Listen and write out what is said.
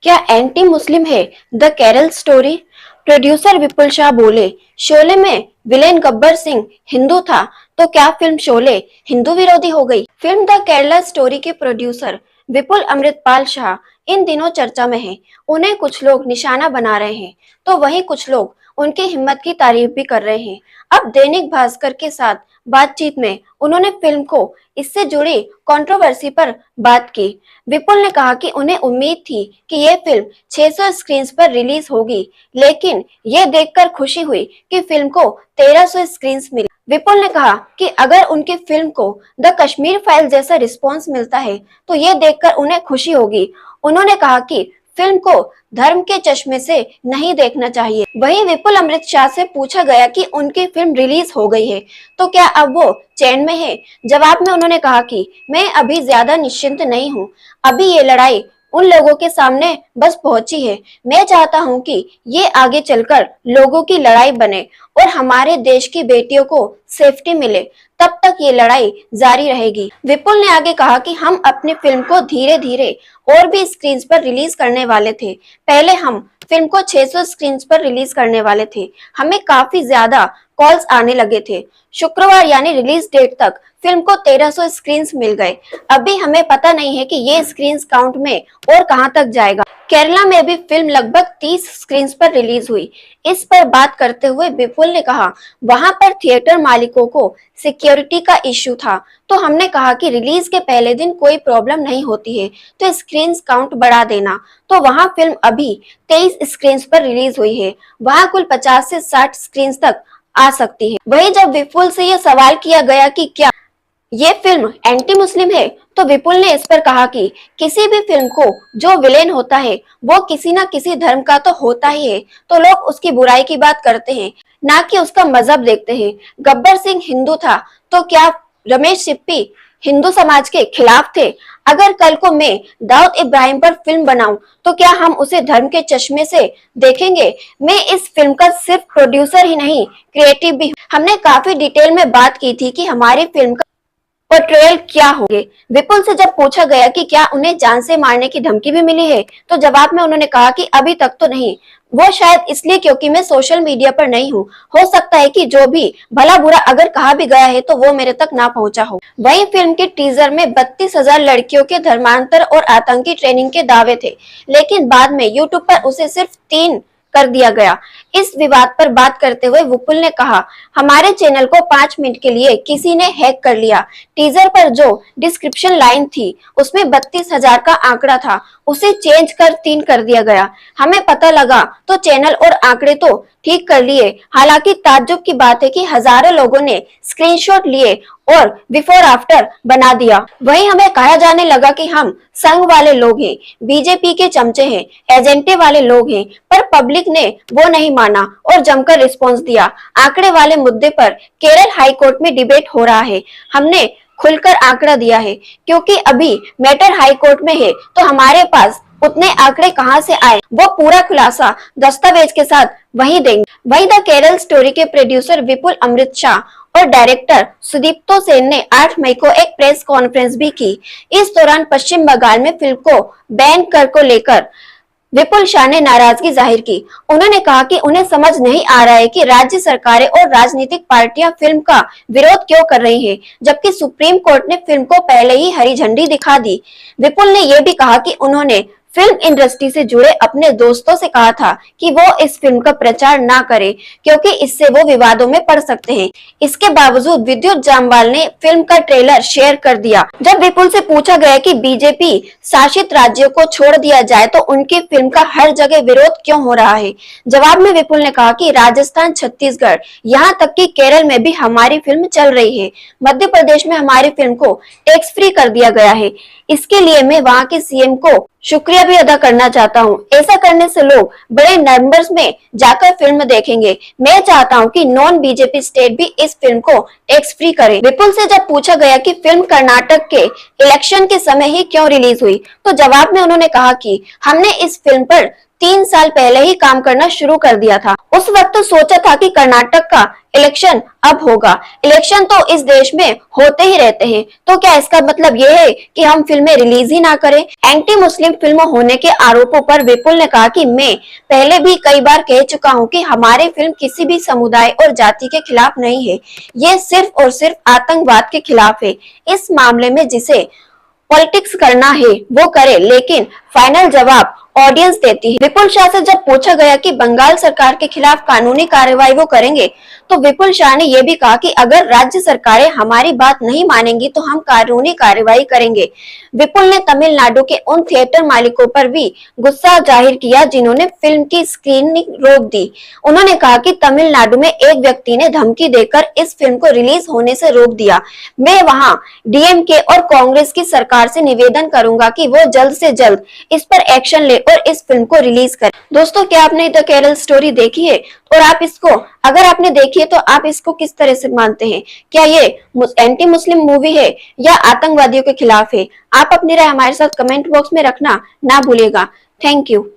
क्या anti Muslim है the Kerala story? Producer विपुल शाह बोले, शोले में विलेन गब्बर सिंह हिंदू था तो क्या फिल्म शोले हिंदू विरोधी हो गई? फिल्म द केरला स्टोरी के प्रोड्यूसर विपुल अमृतपाल शाह इन दिनों चर्चा में हैं। उन्हें कुछ लोग निशाना बना रहे हैं तो वहीं कुछ लोग उनकी हिम्मत की तारीफ भी कर रहे हैं। अब दैनिक भास्कर के साथ बातचीत में उन्होंने फिल्म को इससे जुड़ी कंट्रोवर्सी पर बात की। विपुल ने कहा कि उन्हें उम्मीद थी कि ये फिल्म 600 स्क्रीन पर रिलीज होगी, लेकिन ये देखकर खुशी हुई कि फिल्म को 1300 स्क्रीन मिली। विपुल ने कहा कि अगर उनकी फिल्म को द कश्मीर फाइल जैसा रिस्पॉन्स मिलता है तो ये देखकर उन्हें खुशी होगी। उन्होंने कहा कि फिल्म को धर्म के चश्मे से नहीं देखना चाहिए। वहीं विपुल अमृत शाह से पूछा गया कि उनकी फिल्म रिलीज हो गई है तो क्या अब वो चैन में है? जवाब में उन्होंने कहा कि मैं अभी ज्यादा निश्चिंत नहीं हूँ। अभी ये लड़ाई उन लोगों के सामने बस पहुंची है। मैं चाहता हूं कि ये आगे चलकर लोगों की लड़ाई बने और हमारे देश की बेटियों को सेफ्टी मिले, तब तक ये लड़ाई जारी रहेगी। विपुल ने आगे कहा कि हम अपनी फिल्म को धीरे धीरे और भी स्क्रीन पर रिलीज करने वाले थे। पहले हम फिल्म को 600 स्क्रीन पर रिलीज करने वाले थे। हमें काफी ज्यादा कॉल्स आने लगे थे। शुक्रवार यानी रिलीज डेट तक फिल्म को 1300 स्क्रीन मिल गए। अभी हमें पता नहीं है कि ये स्क्रीन काउंट में और कहां तक जाएगा। केरला में भी फिल्म लगभग 30 स्क्रीन पर रिलीज हुई। इस पर बात करते हुए विपुल ने कहा, वहां पर थिएटर मालिकों को सिक्योरिटी का इश्यू था तो हमने कहा कि रिलीज के पहले दिन कोई प्रॉब्लम नहीं होती है तो स्क्रीन काउंट बढ़ा देना। तो वहां फिल्म अभी 23 स्क्रीन पर रिलीज हुई है। वहां कुल 50 से 60 स्क्रीन तक आ सकती है। वहीं जब विपुल से यह सवाल किया गया कि क्या ये फिल्म एंटी मुस्लिम है तो विपुल ने इस पर कहा कि किसी भी फिल्म को जो विलेन होता है वो किसी ना किसी धर्म का तो होता ही है, तो लोग उसकी बुराई की बात करते हैं, ना कि उसका मजहब देखते हैं। गब्बर सिंह हिंदू था तो क्या रमेश सिप्पी हिंदू समाज के खिलाफ थे? अगर कल को मैं दाऊद इब्राहिम पर फिल्म बनाऊं तो क्या हम उसे धर्म के चश्मे से देखेंगे? मैं इस फिल्म का सिर्फ प्रोड्यूसर ही नहीं, क्रिएटिव भी हूं। हमने काफी डिटेल में बात की थी कि हमारी फिल्म का पोर्ट्रेयल क्या होंगे। विपुल से जब पूछा गया कि क्या उन्हें जान से मारने की धमकी भी मिली है तो जवाब में उन्होंने कहा कि अभी तक तो नहीं, वो शायद इसलिए क्योंकि मैं सोशल मीडिया पर नहीं हूँ। हो सकता है कि जो भी भला बुरा अगर कहा भी गया है तो वो मेरे तक ना पहुंचा हो। वहीं फिल्म के टीजर में 32,000 लड़कियों के धर्मांतर और आतंकी ट्रेनिंग के दावे थे, लेकिन बाद में यूट्यूब पर उसे सिर्फ 3 कर दिया गया। इस विवाद पर बात करते हुए विपुल ने कहा, हमारे चैनल को 5 मिनट के लिए किसी ने हैक कर लिया। टीजर पर जो डिस्क्रिप्शन लाइन थी उसमें 32,000 का आंकड़ा था, उसे चेंज कर 3 कर दिया गया। हमें पता लगा तो चैनल और आंकड़े तो ठीक कर लिए। हालांकि ताज्जुब की बात है कि हजारों लोगों ने स्क्रीनशॉट लिए और बिफोर आफ्टर बना दिया। वहीं हमें कहा जाने लगा कि हम संघ वाले लोग हैं, बीजेपी के चमचे हैं, एजेंटे वाले लोग हैं, पर पब्लिक ने वो नहीं माना और जमकर रिस्पॉन्स दिया। आंकड़े वाले मुद्दे पर केरल हाई कोर्ट में डिबेट हो रहा है। हमने खुलकर आंकड़ा दिया है क्योंकि अभी मैटर हाई कोर्ट में है तो हमारे पास उतने आंकड़े कहां से आए, वो पूरा खुलासा दस्तावेज के साथ वहीं देंगे। वहीं द केरल स्टोरी के प्रोड्यूसर विपुल अमृत शाह और डायरेक्टर सुदीप्तो सेन ने 8 मई को एक प्रेस कॉन्फ्रेंस भी की। इस दौरान पश्चिम बंगाल में फिल्म को बैन कर को लेकर विपुल शाह ने नाराजगी जाहिर की। उन्होंने कहा कि उन्हें समझ नहीं आ रहा है कि राज्य सरकारें और राजनीतिक पार्टियां फिल्म का विरोध क्यों कर रही हैं, जबकि सुप्रीम कोर्ट ने फिल्म को पहले ही हरी झंडी दिखा दी। विपुल ने यह भी कहा कि उन्होंने फिल्म इंडस्ट्री से जुड़े अपने दोस्तों से कहा था कि वो इस फिल्म का प्रचार ना करें क्योंकि इससे वो विवादों में पड़ सकते हैं। इसके बावजूद विद्युत जामवाल ने फिल्म का ट्रेलर शेयर कर दिया। जब विपुल से पूछा गया कि बीजेपी शासित राज्यों को छोड़ दिया जाए तो उनकी फिल्म का हर जगह विरोध क्यों हो रहा है, जवाब में विपुल ने कहा कि राजस्थान, छत्तीसगढ़, यहाँ तक कि केरल में भी हमारी फिल्म चल रही है। मध्य प्रदेश में हमारी फिल्म को टैक्स फ्री कर दिया गया है। इसके लिए मैं वहाँ के सीएम को शुक्रिया भी अदा करना चाहता हूँ। ऐसा करने से लोग बड़े नंबर्स में जाकर फिल्म देखेंगे। मैं चाहता हूँ कि नॉन बीजेपी स्टेट भी इस फिल्म को टैक्स फ्री करे। विपुल से जब पूछा गया कि फिल्म कर्नाटक के इलेक्शन के समय ही क्यों रिलीज हुई तो जवाब में उन्होंने कहा कि हमने इस फिल्म पर 3 साल पहले ही काम करना शुरू कर दिया था। उस वक्त तो सोचा था कि कर्नाटक का इलेक्शन अब होगा। इलेक्शन तो इस देश में होते ही रहते हैं, तो क्या इसका मतलब ये है कि हम फिल्में रिलीज ही ना करें? एंटी मुस्लिम फिल्म होने के आरोपों पर विपुल ने कहा कि मैं पहले भी कई बार कह चुका हूं कि हमारी फिल्म किसी भी समुदाय और जाति के खिलाफ नहीं है, ये सिर्फ और सिर्फ आतंकवाद के खिलाफ है। इस मामले में जिसे पॉलिटिक्स करना है वो करे, लेकिन फाइनल जवाब ऑडियंस देती है। विपुल शाह से जब पूछा गया कि बंगाल सरकार के खिलाफ कानूनी कार्रवाई वो करेंगे, तो विपुल शाह ने ये भी कहा कि अगर राज्य सरकारें हमारी बात नहीं मानेंगी तो हम कानूनी कार्रवाई करेंगे। विपुल ने तमिलनाडु के उन थिएटर मालिकों पर भी गुस्सा जाहिर किया जिन्होंने फिल्म की स्क्रीनिंग रोक दी। उन्होंने कहा कि तमिलनाडु में एक व्यक्ति ने धमकी देकर इस फिल्म को रिलीज होने से रोक दिया। मैं वहां डीएमके और कांग्रेस की सरकार से निवेदन करूंगा कि वो जल्द से जल्द इस पर एक्शन ले और इस फिल्म को रिलीज करें। दोस्तों, क्या आपने द केरल स्टोरी देखी है? और आप इसको, अगर आपने देखी है तो आप इसको किस तरह से मानते हैं? क्या ये एंटी मुस्लिम मूवी है या आतंकवादियों के खिलाफ है? आप अपनी राय हमारे साथ कमेंट बॉक्स में रखना ना भूलिएगा। Thank you.